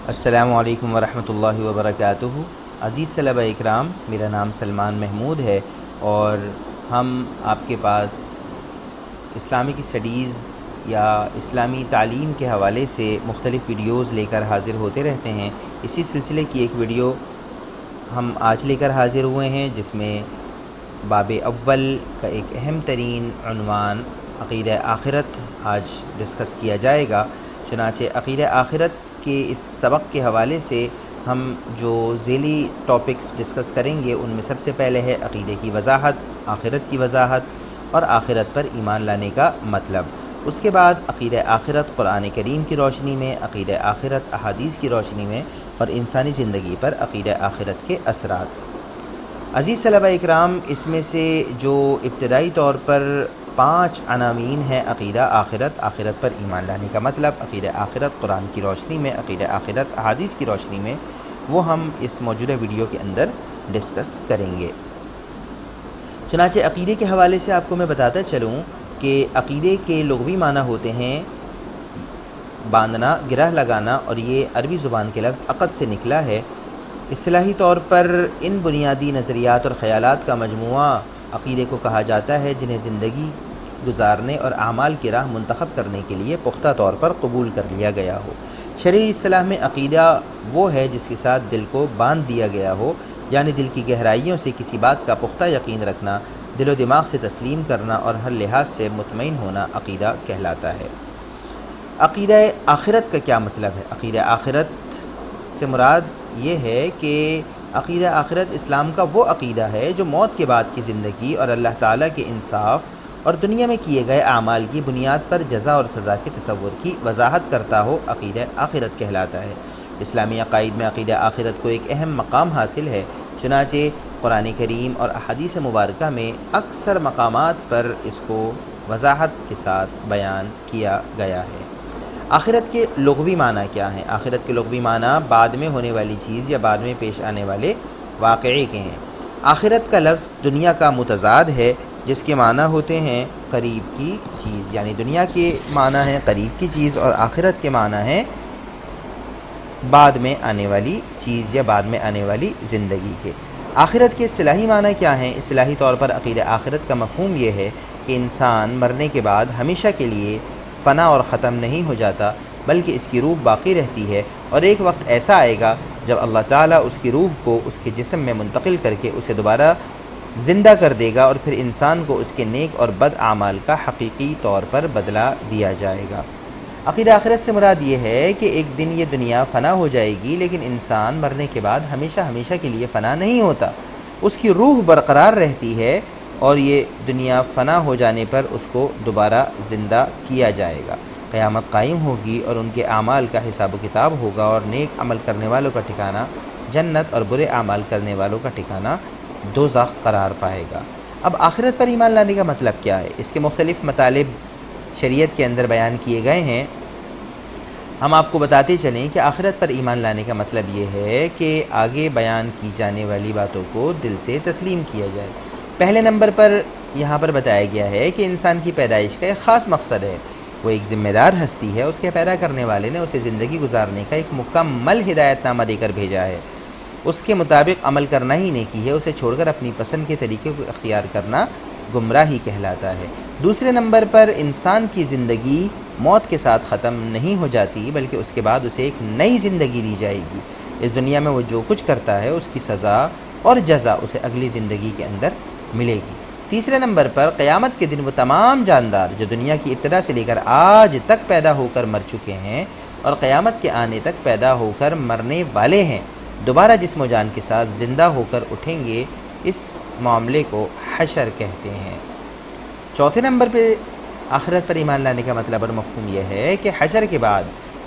السلام علیکم ورحمۃ اللہ وبرکاتہ۔ عزیز طلبہ اکرام، میرا نام سلمان محمود ہے اور ہم آپ کے پاس اسلامک اسٹڈیز یا اسلامی تعلیم کے حوالے سے مختلف ویڈیوز لے کر حاضر ہوتے رہتے ہیں۔ اسی سلسلے کی ایک ویڈیو ہم آج لے کر حاضر ہوئے ہیں، جس میں باب اول کا ایک اہم ترین عنوان عقیدہ آخرت آج ڈسکس کیا جائے گا۔ چنانچہ عقیدہ آخرت کے اس سبق کے حوالے سے ہم جو ذیلی ٹاپکس ڈسکس کریں گے ان میں سب سے پہلے ہے عقیدے کی وضاحت، آخرت کی وضاحت اور آخرت پر ایمان لانے کا مطلب۔ اس کے بعد عقیدہ آخرت قرآن کریم کی روشنی میں، عقیدہ آخرت احادیث کی روشنی میں اور انسانی زندگی پر عقیدہ آخرت کے اثرات۔ عزیز طلبہ اکرام، اس میں سے جو ابتدائی طور پر 5 عناوین ہیں عقیدہ آخرت، آخرت پر ایمان لانے کا مطلب، عقیدہ آخرت قرآن کی روشنی میں، عقیدہ آخرت احادیث کی روشنی میں، وہ ہم اس موجودہ ویڈیو کے اندر ڈسکس کریں گے۔ چنانچہ عقیدے کے حوالے سے آپ کو میں بتاتا چلوں کہ عقیدے کے لغوی معنی ہوتے ہیں باندھنا، گرہ لگانا، اور یہ عربی زبان کے لفظ عقد سے نکلا ہے۔ اصطلاحی طور پر ان بنیادی نظریات اور خیالات کا مجموعہ عقیدے کو کہا جاتا ہے جنہیں زندگی گزارنے اور اعمال کی راہ منتخب کرنے کے لیے پختہ طور پر قبول کر لیا گیا ہو۔ شرعی اصطلاح میں عقیدہ وہ ہے جس کے ساتھ دل کو باندھ دیا گیا ہو، یعنی دل کی گہرائیوں سے کسی بات کا پختہ یقین رکھنا، دل و دماغ سے تسلیم کرنا اور ہر لحاظ سے مطمئن ہونا عقیدہ کہلاتا ہے۔ عقیدہ آخرت کا کیا مطلب ہے؟ عقیدہ آخرت سے مراد یہ ہے کہ عقیدہ آخرت اسلام کا وہ عقیدہ ہے جو موت کے بعد کی زندگی اور اللہ تعالیٰ کے انصاف اور دنیا میں کیے گئے اعمال کی بنیاد پر جزا اور سزا کے تصور کی وضاحت کرتا ہو، عقیدہ آخرت کہلاتا ہے۔ اسلامی عقائد میں عقیدہ آخرت کو ایک اہم مقام حاصل ہے، چنانچہ قرآن کریم اور احادیث مبارکہ میں اکثر مقامات پر اس کو وضاحت کے ساتھ بیان کیا گیا ہے۔ آخرت کے لغوی معنی کیا ہیں؟ آخرت کے لغوی معنی بعد میں ہونے والی چیز یا بعد میں پیش آنے والے واقعے کے ہیں۔ آخرت کا لفظ دنیا کا متضاد ہے، جس کے معنی ہوتے ہیں قریب کی چیز، یعنی دنیا کے معنی ہیں قریب کی چیز اور آخرت کے معنی ہیں بعد میں آنے والی چیز یا بعد میں آنے والی زندگی کے۔ آخرت کے اصطلاحی معنی کیا ہیں؟ اصطلاحی طور پر عقیدہ آخرت کا مفہوم یہ ہے کہ انسان مرنے کے بعد ہمیشہ کے لیے فنا اور ختم نہیں ہو جاتا، بلکہ اس کی روح باقی رہتی ہے، اور ایک وقت ایسا آئے گا جب اللہ تعالیٰ اس کی روح کو اس کے جسم میں منتقل کر کے اسے دوبارہ زندہ کر دے گا، اور پھر انسان کو اس کے نیک اور بد اعمال کا حقیقی طور پر بدلہ دیا جائے گا۔ عقیدہ آخرت سے مراد یہ ہے کہ ایک دن یہ دنیا فنا ہو جائے گی، لیکن انسان مرنے کے بعد ہمیشہ ہمیشہ کے لیے فنا نہیں ہوتا، اس کی روح برقرار رہتی ہے، اور یہ دنیا فنا ہو جانے پر اس کو دوبارہ زندہ کیا جائے گا۔ قیامت قائم ہوگی اور ان کے اعمال کا حساب و کتاب ہوگا، اور نیک عمل کرنے والوں کا ٹھکانہ جنت اور برے اعمال کرنے والوں کا ٹھکانہ دوزخ قرار پائے گا۔ اب آخرت پر ایمان لانے کا مطلب کیا ہے؟ اس کے مختلف مطالب شریعت کے اندر بیان کیے گئے ہیں۔ ہم آپ کو بتاتے چلیں کہ آخرت پر ایمان لانے کا مطلب یہ ہے کہ آگے بیان کی جانے والی باتوں کو دل سے تسلیم کیا جائے۔ پہلے نمبر پر یہاں پر بتایا گیا ہے کہ انسان کی پیدائش کا ایک خاص مقصد ہے، وہ ایک ذمہ دار ہستی ہے، اس کے پیدا کرنے والے نے اسے زندگی گزارنے کا ایک مکمل ہدایت نامہ دے کر بھیجا ہے، اس کے مطابق عمل کرنا ہی نیکی ہے، اسے چھوڑ کر اپنی پسند کے طریقے کو اختیار کرنا گمراہی کہلاتا ہے۔ دوسرے نمبر پر انسان کی زندگی موت کے ساتھ ختم نہیں ہو جاتی، بلکہ اس کے بعد اسے ایک نئی زندگی دی جائے گی۔ اس دنیا میں وہ جو کچھ کرتا ہے اس کی سزا اور جزا اسے اگلی زندگی کے اندر ملے گی۔ تیسرے نمبر پر قیامت کے دن وہ تمام جاندار جو دنیا کی ابتدا سے لے کر آج تک پیدا ہو کر مر چکے ہیں اور قیامت کے آنے تک پیدا ہو کر مرنے والے ہیں، دوبارہ جسم و جان کے ساتھ زندہ ہو کر اٹھیں گے۔ اس معاملے کو حشر کہتے ہیں۔ چوتھے نمبر پہ آخرت پر ایمان لانے کا مطلب اور مفہوم یہ ہے کہ حشر کے بعد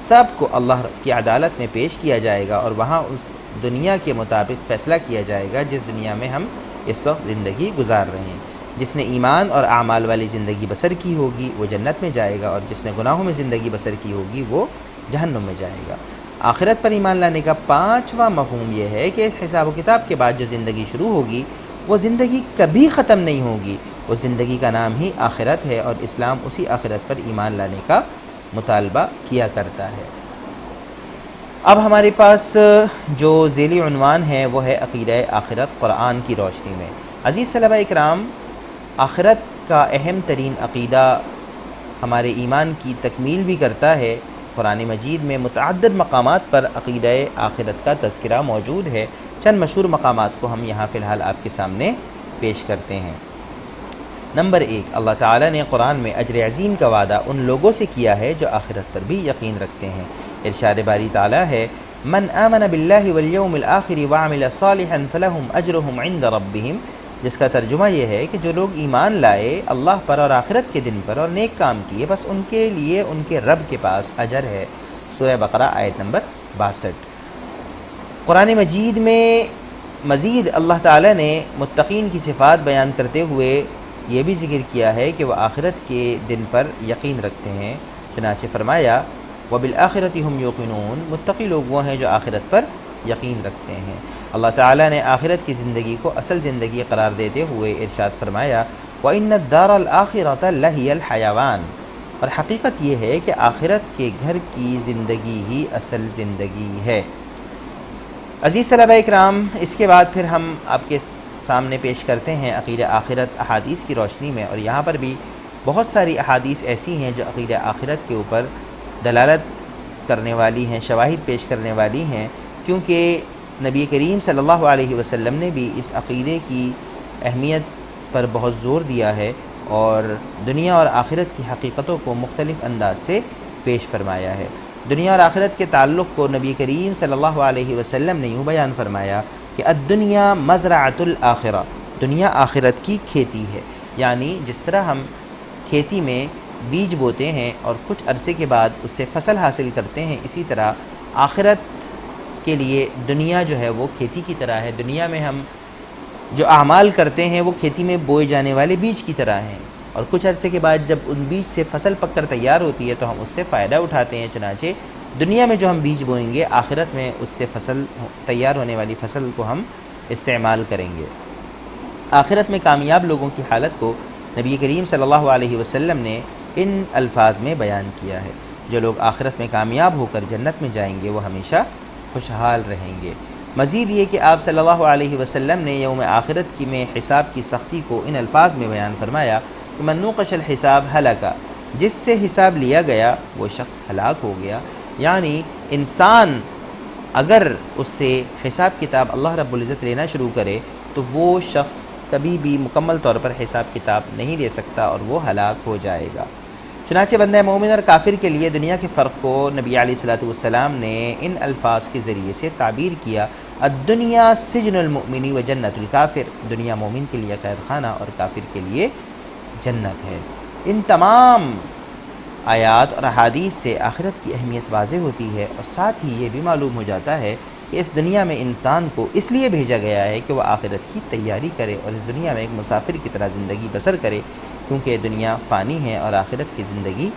سب کو اللہ کی عدالت میں پیش کیا جائے گا، اور وہاں اس دنیا کے مطابق فیصلہ کیا جائے گا جس دنیا میں ہم اس وقت زندگی گزار رہے ہیں۔ جس نے ایمان اور اعمال والی زندگی بسر کی ہوگی وہ جنت میں جائے گا، اور جس نے گناہوں میں زندگی بسر کی ہوگی وہ جہنم میں جائے گا۔ آخرت پر ایمان لانے کا 5واں مفہوم یہ ہے کہ اس حساب و کتاب کے بعد جو زندگی شروع ہوگی وہ زندگی کبھی ختم نہیں ہوگی، اس زندگی کا نام ہی آخرت ہے، اور اسلام اسی آخرت پر ایمان لانے کا مطالبہ کیا کرتا ہے۔ اب ہمارے پاس جو ذیلی عنوان ہے وہ ہے عقیدہ آخرت قرآن کی روشنی میں۔ عزیز طلبہ اکرام، آخرت کا اہم ترین عقیدہ ہمارے ایمان کی تکمیل بھی کرتا ہے۔ قرآن مجید میں متعدد مقامات پر عقیدہ آخرت کا تذکرہ موجود ہے۔ چند مشہور مقامات کو ہم یہاں فی الحال آپ کے سامنے پیش کرتے ہیں۔ نمبر 1، اللہ تعالیٰ نے قرآن میں اجر عظیم کا وعدہ ان لوگوں سے کیا ہے جو آخرت پر بھی یقین رکھتے ہیں۔ ارشاد باری تعالیٰ ہے، من آمن باللہ والیوم الآخر وعمل صالحا فلہم اجرہم عند ربہم، جس کا ترجمہ یہ ہے کہ جو لوگ ایمان لائے اللہ پر اور آخرت کے دن پر اور نیک کام کیے، بس ان کے لیے ان کے رب کے پاس اجر ہے۔ سورہ بقرہ آیت نمبر 62۔ قرآن مجید میں مزید اللہ تعالیٰ نے متقین کی صفات بیان کرتے ہوئے یہ بھی ذکر کیا ہے کہ وہ آخرت کے دن پر یقین رکھتے ہیں۔ چنانچہ فرمایا، وَبِالْآخِرَةِ هُمْ يُوقِنُونَ، متقی لوگ وہ ہیں جو آخرت پر یقین رکھتے ہیں۔ اللہ تعالیٰ نے آخرت کی زندگی کو اصل زندگی قرار دیتے ہوئے ارشاد فرمایا، وَإِنَّ الدَّارَ الْآخِرَةَ لَهِيَ الْحَيَوَانُ، اور حقیقت یہ ہے کہ آخرت کے گھر کی زندگی ہی اصل زندگی ہے۔ عزیز طلبہ اکرام، اس کے بعد پھر ہم آپ کے سامنے پیش کرتے ہیں عقیدہ آخرت احادیث کی روشنی میں، اور یہاں پر بھی بہت ساری احادیث ایسی ہیں جو عقیدہ آخرت کے اوپر دلالت کرنے والی ہیں، شواہد پیش کرنے والی ہیں، کیونکہ نبی کریم صلی اللہ علیہ وسلم نے بھی اس عقیدے کی اہمیت پر بہت زور دیا ہے اور دنیا اور آخرت کی حقیقتوں کو مختلف انداز سے پیش فرمایا ہے۔ دنیا اور آخرت کے تعلق کو نبی کریم صلی اللہ علیہ وسلم نے یوں بیان فرمایا کہ الدنیا مزرعۃ الآخرہ، دنیا آخرت کی کھیتی ہے، یعنی جس طرح ہم کھیتی میں بیج بوتے ہیں اور کچھ عرصے کے بعد اس سے فصل حاصل کرتے ہیں، اسی طرح آخرت کے لیے دنیا جو ہے وہ کھیتی کی طرح ہے۔ دنیا میں ہم جو اعمال کرتے ہیں وہ کھیتی میں بوئے جانے والے بیج کی طرح ہیں، اور کچھ عرصے کے بعد جب ان بیج سے فصل پک کر تیار ہوتی ہے تو ہم اس سے فائدہ اٹھاتے ہیں۔ چنانچہ دنیا میں جو ہم بیج بوئیں گے، آخرت میں اس سے فصل تیار ہونے والی فصل کو ہم استعمال کریں گے۔ آخرت میں کامیاب لوگوں کی حالت کو نبی کریم صلی اللہ علیہ وسلم نے ان الفاظ میں بیان کیا ہے، جو لوگ آخرت میں کامیاب ہو کر جنت میں جائیں گے وہ ہمیشہ خوشحال رہیں گے۔ مزید یہ کہ آپ صلی اللہ علیہ وسلم نے یوم آخرت کی میں حساب کی سختی کو ان الفاظ میں بیان فرمایا کہ من نوقش الحساب ہلک، جس سے حساب لیا گیا وہ شخص ہلاک ہو گیا، یعنی انسان اگر اس سے حساب کتاب اللہ رب العزت لینا شروع کرے تو وہ شخص کبھی بھی مکمل طور پر حساب کتاب نہیں لے سکتا اور وہ ہلاک ہو جائے گا۔ چنانچہ بندہ مومن اور کافر کے لیے دنیا کے فرق کو نبی علیہ الصلوۃ والسلام نے ان الفاظ کے ذریعے سے تعبیر کیا، الدنیا سجن المؤمن و جنت الکافر، دنیا مومن کے لیے قید خانہ اور کافر کے لیے جنت ہے۔ ان تمام آیات اور احادیث سے آخرت کی اہمیت واضح ہوتی ہے، اور ساتھ ہی یہ بھی معلوم ہو جاتا ہے کہ اس دنیا میں انسان کو اس لیے بھیجا گیا ہے کہ وہ آخرت کی تیاری کرے اور اس دنیا میں ایک مسافر کی طرح زندگی بسر کرے، کیونکہ دنیا فانی ہے اور آخرت کی زندگی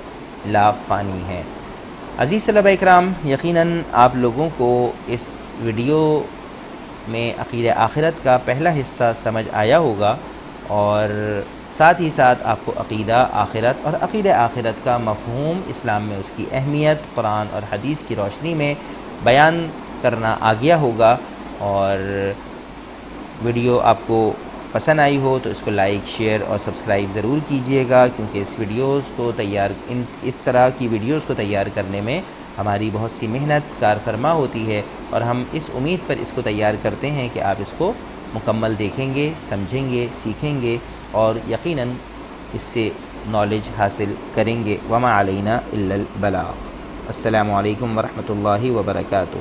لا فانی ہے۔ عزیز طلبہ اکرام، یقیناً آپ لوگوں کو اس ویڈیو میں عقیدہ آخرت کا پہلا حصہ سمجھ آیا ہوگا، اور ساتھ ہی ساتھ آپ کو عقیدہ آخرت اور عقیدہ آخرت کا مفہوم، اسلام میں اس کی اہمیت قرآن اور حدیث کی روشنی میں بیان کرنا آ گیا ہوگا۔ اور ویڈیو آپ کو پسند آئی ہو تو اس کو لائک، شیئر اور سبسکرائب ضرور کیجئے گا، کیونکہ اس طرح کی ویڈیوز کو تیار کرنے میں ہماری بہت سی محنت کار فرما ہوتی ہے، اور ہم اس امید پر اس کو تیار کرتے ہیں کہ آپ اس کو مکمل دیکھیں گے، سمجھیں گے، سیکھیں گے اور یقیناً اس سے نالج حاصل کریں گے۔ وما علینا الا البلاغ۔ السلام علیکم ورحمۃ اللہ وبرکاتہ۔